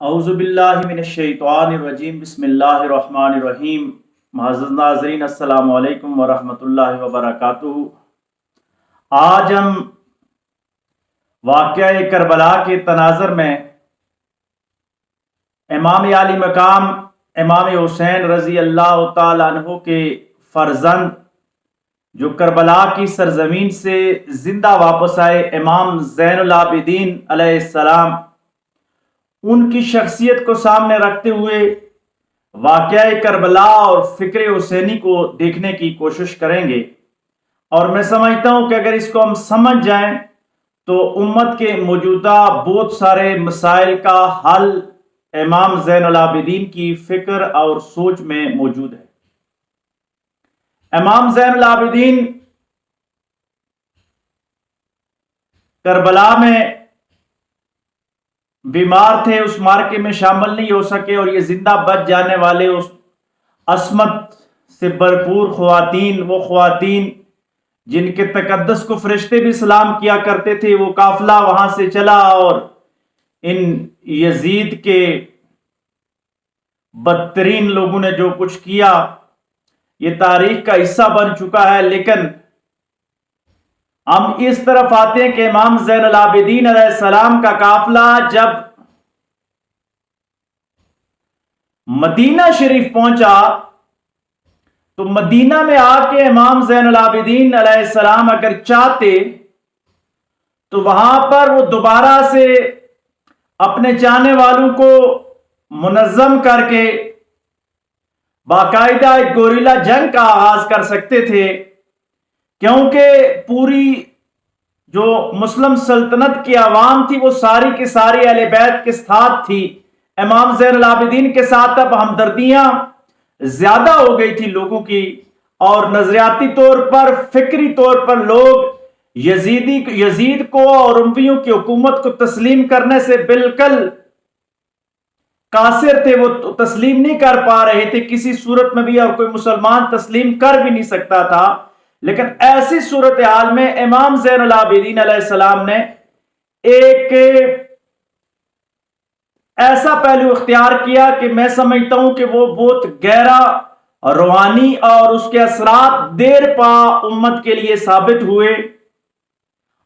اعوذ باللہ من الشیطان الرجیم، بسم اللہ الرحمن الرحیم۔ معزز ناظرین، السلام علیکم ورحمۃ اللہ وبرکاتہ۔ آج ہم واقعہ کربلا کے تناظر میں امام عالی مقام امام حسین رضی اللہ تعالیٰ عنہ کے فرزند جو کربلا کی سرزمین سے زندہ واپس آئے، امام زین العابدین علیہ السلام، ان کی شخصیت کو سامنے رکھتے ہوئے واقعہ کربلا اور فکر حسینی کو دیکھنے کی کوشش کریں گے۔ اور میں سمجھتا ہوں کہ اگر اس کو ہم سمجھ جائیں تو امت کے موجودہ بہت سارے مسائل کا حل امام زین العابدین کی فکر اور سوچ میں موجود ہے۔ امام زین العابدین کربلا میں بیمار تھے، اس مارکے میں شامل نہیں ہو سکے، اور یہ زندہ بچ جانے والے اس عصمت سے بھرپور خواتین، وہ خواتین جن کے تقدس کو فرشتے بھی سلام کیا کرتے تھے، وہ قافلہ وہاں سے چلا اور ان یزید کے بدترین لوگوں نے جو کچھ کیا یہ تاریخ کا حصہ بن چکا ہے۔ لیکن ہم اس طرف آتے ہیں کہ امام زین العابدین علیہ السلام کا قافلہ جب مدینہ شریف پہنچا تو مدینہ میں آ کے امام زین العابدین علیہ السلام اگر چاہتے تو وہاں پر وہ دوبارہ سے اپنے چاہنے والوں کو منظم کر کے باقاعدہ ایک گوریلا جنگ کا آغاز کر سکتے تھے، کیونکہ پوری جو مسلم سلطنت کی عوام تھی وہ ساری کی ساری اہل بیت کے ساتھ تھی۔ امام زین العابدین کے ساتھ اب ہمدردیاں زیادہ ہو گئی تھی لوگوں کی، اور نظریاتی طور پر، فکری طور پر لوگ یزید کو اور امویوں کی حکومت کو تسلیم کرنے سے بالکل قاصر تھے، وہ تسلیم نہیں کر پا رہے تھے کسی صورت میں بھی، اور کوئی مسلمان تسلیم کر بھی نہیں سکتا تھا۔ لیکن ایسی صورتحال میں امام زین العابدین علیہ السلام نے ایک ایسا پہلو اختیار کیا کہ میں سمجھتا ہوں کہ وہ بہت گہرا روحانی اور اس کے اثرات دیر پا امت کے لیے ثابت ہوئے۔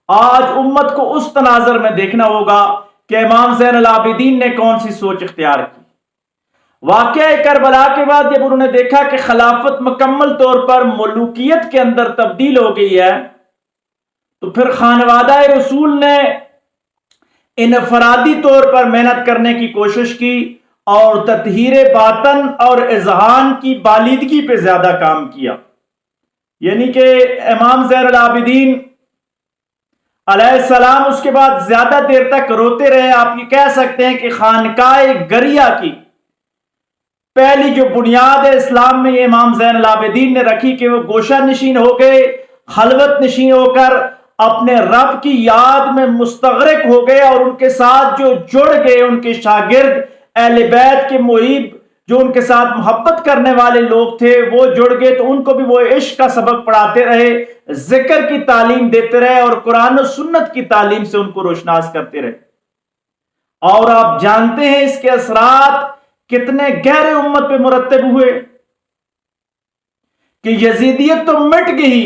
آج امت کو اس تناظر میں دیکھنا ہوگا کہ امام زین العابدین نے کون سی سوچ اختیار کی۔ واقعہ کربلا کے بعد جب انہوں نے دیکھا کہ خلافت مکمل طور پر ملوکیت کے اندر تبدیل ہو گئی ہے، تو پھر خانوادہ رسول نے انفرادی طور پر محنت کرنے کی کوشش کی اور تطہیر باطن اور اذہان کی بالیدگی پہ زیادہ کام کیا۔ یعنی کہ امام زین العابدین علیہ السلام اس کے بعد زیادہ دیر تک روتے رہے۔ آپ یہ کہہ سکتے ہیں کہ خانقاہ گریہ کی پہلی جو بنیاد ہے اسلام میں، یہ امام زین العابدین نے رکھی کہ وہ گوشہ نشین ہو گئے، خلوت نشین ہو کر اپنے رب کی یاد میں مستغرق ہو گئے، اور ان کے ساتھ جو جڑ گئے، ان کے شاگرد اہل بیت کے محب جو ان کے ساتھ محبت کرنے والے لوگ تھے وہ جڑ گئے، تو ان کو بھی وہ عشق کا سبق پڑھاتے رہے، ذکر کی تعلیم دیتے رہے، اور قرآن و سنت کی تعلیم سے ان کو روشناس کرتے رہے۔ اور آپ جانتے ہیں اس کے اثرات کتنے گہرے امت پہ مرتب ہوئے کہ یزیدیت تو مٹ گئی،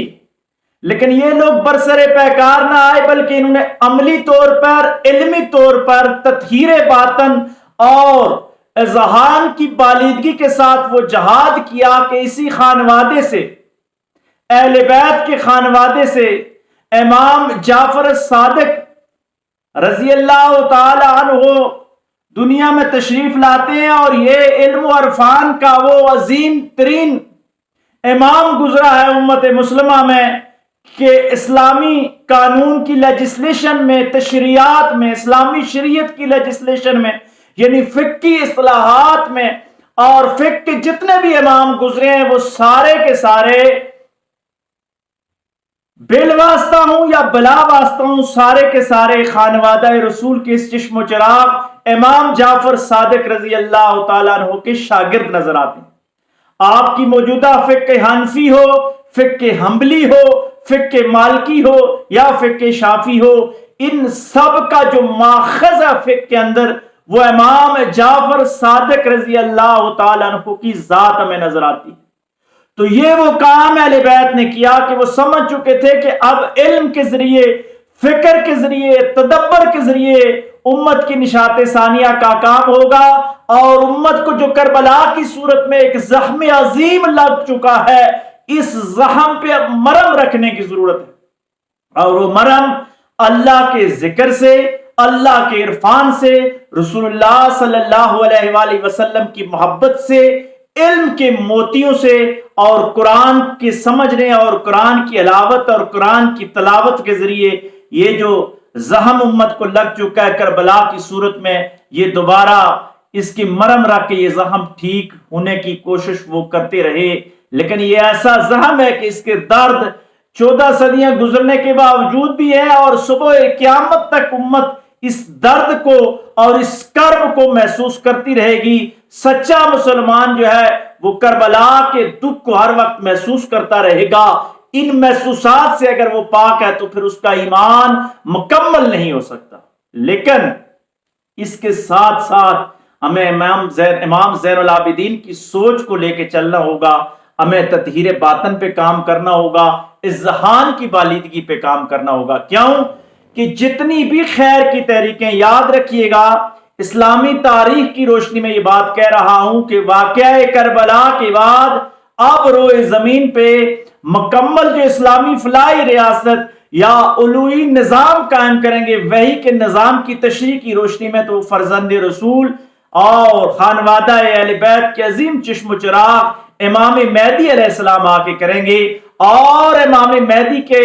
لیکن یہ لوگ برسر پیکار نہ آئے، بلکہ انہوں نے عملی طور پر، علمی طور پر تطہیر باطن اور اذہان کی بالیدگی کے ساتھ وہ جہاد کیا کہ اسی خانوادے سے، اہل بیت کے خانوادے سے امام جعفر صادق رضی اللہ تعالی عنہ دنیا میں تشریف لاتے ہیں، اور یہ علم و عرفان کا وہ عظیم ترین امام گزرا ہے امت مسلمہ میں کہ اسلامی قانون کی لیجسلیشن میں، تشریعات میں، اسلامی شریعت کی لیجسلیشن میں، یعنی فقہ کی اصطلاحات میں، اور فقہ کے جتنے بھی امام گزرے ہیں وہ سارے کے سارے بل واسطہ ہوں یا بلا واسطہ ہوں، سارے کے سارے خانوادہ رسول کے اس چشم و چراغ امام جعفر صادق رضی اللہ تعالیٰ عنہ کے شاگرد نظر آتے ہیں۔ آپ کی موجودہ فقہ حنفی ہو، فقہ حنبلی ہو، فقہ مالکی ہو یا فقہ شافعی ہو، ان سب کا جو ماخذ ہے فقہ کے اندر وہ امام جعفر صادق رضی اللہ تعالیٰ عنہ کی ذات ہمیں نظر آتی ہے۔ تو یہ وہ کام اہل بیت نے کیا کہ وہ سمجھ چکے تھے کہ اب علم کے ذریعے، فکر کے ذریعے، تدبر کے ذریعے امت کی نشاط ثانیہ کا کام ہوگا، اور امت کو جو کربلا کی صورت میں ایک زخم عظیم لگ چکا ہے، اس زخم پہ مرہم رکھنے کی ضرورت ہے، اور وہ مرہم اللہ کے ذکر سے، اللہ کے عرفان سے، رسول اللہ صلی اللہ علیہ وآلہ وسلم کی محبت سے، علم کے موتیوں سے، اور قرآن کے سمجھنے اور قرآن کی علاوت اور قرآن کی تلاوت کے ذریعے یہ جو زخم امت کو لگ چکا ہے کربلا کی صورت میں، یہ دوبارہ اس کی مرہم رکھ کے یہ زخم ٹھیک ہونے کی کوشش وہ کرتے رہے۔ لیکن یہ ایسا زخم ہے کہ اس کے درد 14 صدیاں گزرنے کے باوجود بھی ہے، اور صبح قیامت تک امت اس درد کو اور اس کرب کو محسوس کرتی رہے گی۔ سچا مسلمان جو ہے وہ کربلا کے دکھ کو ہر وقت محسوس کرتا رہے گا۔ ان محسوسات سے اگر وہ پاک ہے تو پھر اس کا ایمان مکمل نہیں ہو سکتا۔ لیکن اس کے ساتھ ساتھ ہمیں امام زین العابدین کی سوچ کو لے کے چلنا ہوگا، ہمیں تطہیر باطن پہ کام کرنا ہوگا، اذہان کی بالیدگی پہ کام کرنا ہوگا۔ کیوں کہ جتنی بھی خیر کی تحریکیں، یاد رکھیے گا اسلامی تاریخ کی روشنی میں یہ بات کہہ رہا ہوں کہ واقعہ کربلا کے بعد اب روئے زمین پہ مکمل جو اسلامی فلاحی ریاست یا علوی نظام قائم کریں گے، وہی کے نظام کی تشریح کی روشنی میں تو فرزند رسول اور خانوادہ اہل بیت کے عظیم چشم و چراغ امام مہدی علیہ السلام آ کے کریں گے، اور امام مہدی کے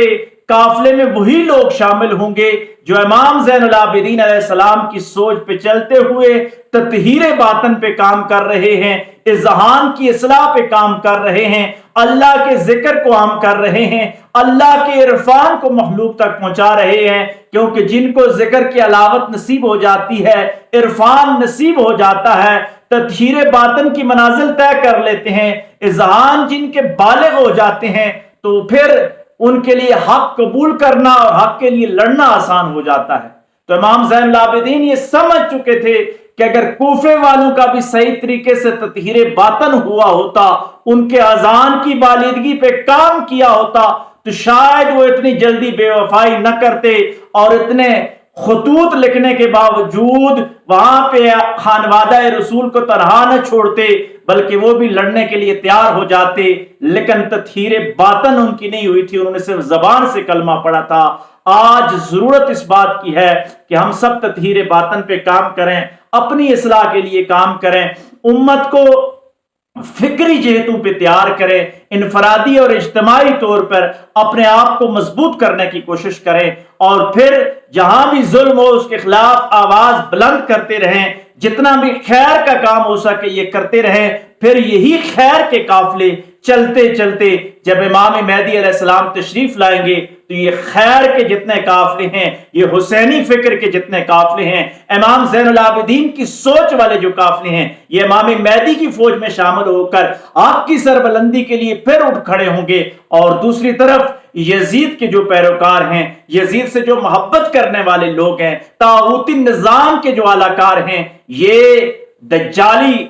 قافلے میں وہی لوگ شامل ہوں گے جو امام زین العابدین علیہ السلام کی سوچ پہ چلتے ہوئے تطہیر باطن پہ کام کر رہے ہیں، اذہان کی اصلاح پہ کام کر رہے ہیں، اللہ کے ذکر کو عام کر رہے ہیں، اللہ کے عرفان کو مخلوق تک پہنچا رہے ہیں۔ کیونکہ جن کو ذکر کی علاوت نصیب ہو جاتی ہے، عرفان نصیب ہو جاتا ہے، تطہیر باطن کی منازل طے کر لیتے ہیں، اذہان جن کے بالغ ہو جاتے ہیں، تو پھر ان کے لیے حق قبول کرنا اور حق کے لیے لڑنا آسان ہو جاتا ہے۔ تو امام زین العابدین یہ سمجھ چکے تھے کہ اگر کوفے والوں کا بھی صحیح طریقے سے تطہیر باطن ہوا ہوتا، ان کے اذان کی بالیدگی پہ کام کیا ہوتا، تو شاید وہ اتنی جلدی بے وفائی نہ کرتے، اور اتنے خطوط لکھنے کے باوجود وہاں پہ خانوادہ رسول کو تنہا نہ چھوڑتے، بلکہ وہ بھی لڑنے کے لیے تیار ہو جاتے۔ لیکن تطہیر باطن ان کی نہیں ہوئی تھی، انہوں نے صرف زبان سے کلمہ پڑھا تھا۔ آج ضرورت اس بات کی ہے کہ ہم سب تطہیر باطن پہ کام کریں، اپنی اصلاح کے لیے کام کریں، امت کو فکری جہتوں پہ تیار کریں، انفرادی اور اجتماعی طور پر اپنے آپ کو مضبوط کرنے کی کوشش کریں، اور پھر جہاں بھی ظلم ہو اس کے خلاف آواز بلند کرتے رہیں، جتنا بھی خیر کا کام ہو سکے یہ کرتے رہیں۔ پھر یہی خیر کے قافلے چلتے چلتے جب امام مہدی علیہ السلام تشریف لائیں گے تو یہ خیر کے جتنے قافلے ہیں، یہ حسینی فکر کے جتنے قافلے ہیں، امام زین العابدین کی سوچ والے جو قافلے ہیں، یہ امام مہدی کی فوج میں شامل ہو کر آپ کی سربلندی کے لیے پھر اٹھ کھڑے ہوں گے۔ اور دوسری طرف یزید کے جو پیروکار ہیں، یزید سے جو محبت کرنے والے لوگ ہیں، طاغوتی نظام کے جو اعلی کار ہیں، یہ دجالی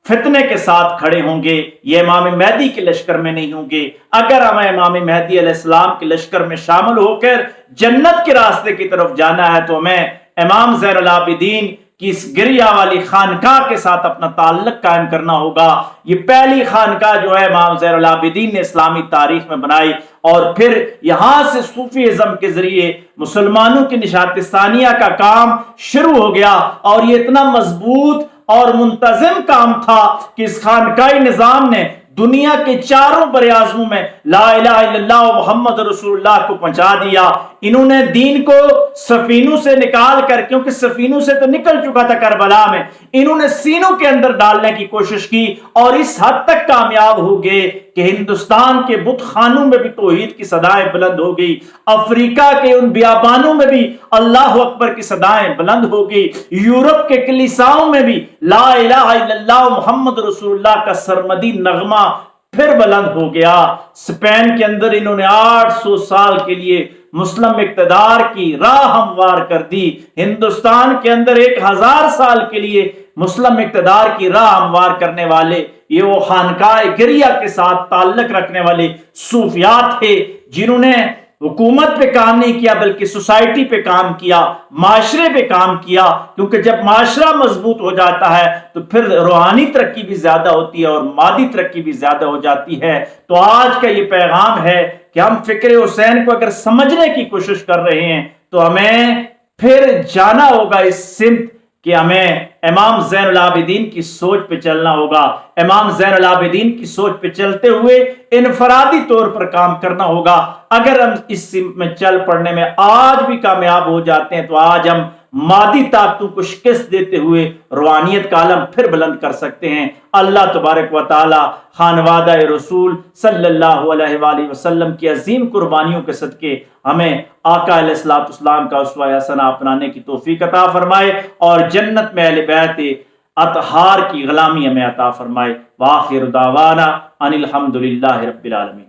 فتنے کے ساتھ کھڑے ہوں گے، یہ امام مہدی کے لشکر میں نہیں ہوں گے۔ اگر ہمیں امام مہدی علیہ السلام کے لشکر میں شامل ہو کر جنت کے راستے کی طرف جانا ہے تو ہمیں امام زین العابدین کی اس گریہ والی خانقاہ کے ساتھ اپنا تعلق قائم کرنا ہوگا۔ یہ پہلی خانقاہ جو ہے امام زین العابدین نے اسلامی تاریخ میں بنائی، اور پھر یہاں سے صوفی ازم کے ذریعے مسلمانوں کی نشاط ثانیہ کا کام شروع ہو گیا، اور یہ اتنا مضبوط اور منتظم کام تھا کہ اس خانقاہی نظام نے دنیا کے چاروں براعظموں میں لا الہ الا اللہ محمد رسول اللہ کو پہنچا دیا۔ انہوں نے دین کو سفینوں سے نکال کر، کیونکہ سفینوں سے تو نکل چکا تھا کربلا میں، انہوں نے سینوں کے اندر ڈالنے کی کوشش کی، اور اس حد تک کامیاب ہو گئے کہ ہندوستان کے بت خانوں میں بھی توحید کی صدائیں بلند ہو گئی، افریقہ کے ان بیابانوں میں بھی اللہ اکبر کی صدائیں بلند ہو گئی، یورپ کے کلیساؤں میں بھی لا الہ الا اللہ محمد رسول اللہ کا سرمدی نغمہ پھر بلند ہو گیا۔ اسپین کے اندر انہوں نے 800 سال کے لیے مسلم اقتدار کی راہ ہموار کر دی۔ ہندوستان کے اندر 1000 سال کے لیے مسلم اقتدار کی راہ ہموار کرنے والے یہ وہ خانقاہ گریہ کے ساتھ تعلق رکھنے والے صوفیات تھے جنہوں نے حکومت پہ کام نہیں کیا بلکہ سوسائٹی پہ کام کیا، معاشرے پہ کام کیا، کیونکہ جب معاشرہ مضبوط ہو جاتا ہے تو پھر روحانی ترقی بھی زیادہ ہوتی ہے اور مادی ترقی بھی زیادہ ہو جاتی ہے۔ تو آج کا یہ پیغام ہے کہ ہم فکر حسین کو اگر سمجھنے کی کوشش کر رہے ہیں تو ہمیں پھر جانا ہوگا اس سمت کہ ہمیں امام زین العابدین کی سوچ پہ چلنا ہوگا۔ امام زین العابدین کی سوچ پہ چلتے ہوئے انفرادی طور پر کام کرنا ہوگا۔ اگر ہم اس سمت میں چل پڑنے میں آج بھی کامیاب ہو جاتے ہیں تو آج ہم مادی طاقتوں کو شکست دیتے ہوئے روحانیت کا علم پھر بلند کر سکتے ہیں۔ اللہ تبارک و تعالی خانوادہ رسول صلی اللہ علیہ وآلہ وسلم کی عظیم قربانیوں کے صدقے ہمیں آقا علیہ الصلوۃ والسلام کا اسوہ حسنہ اپنانے کی توفیق عطا فرمائے اور جنت میں اہل بیت اطہار کی غلامی ہمیں عطا فرمائے۔ وآخر دعوانا ان الحمد للہ رب العالمین۔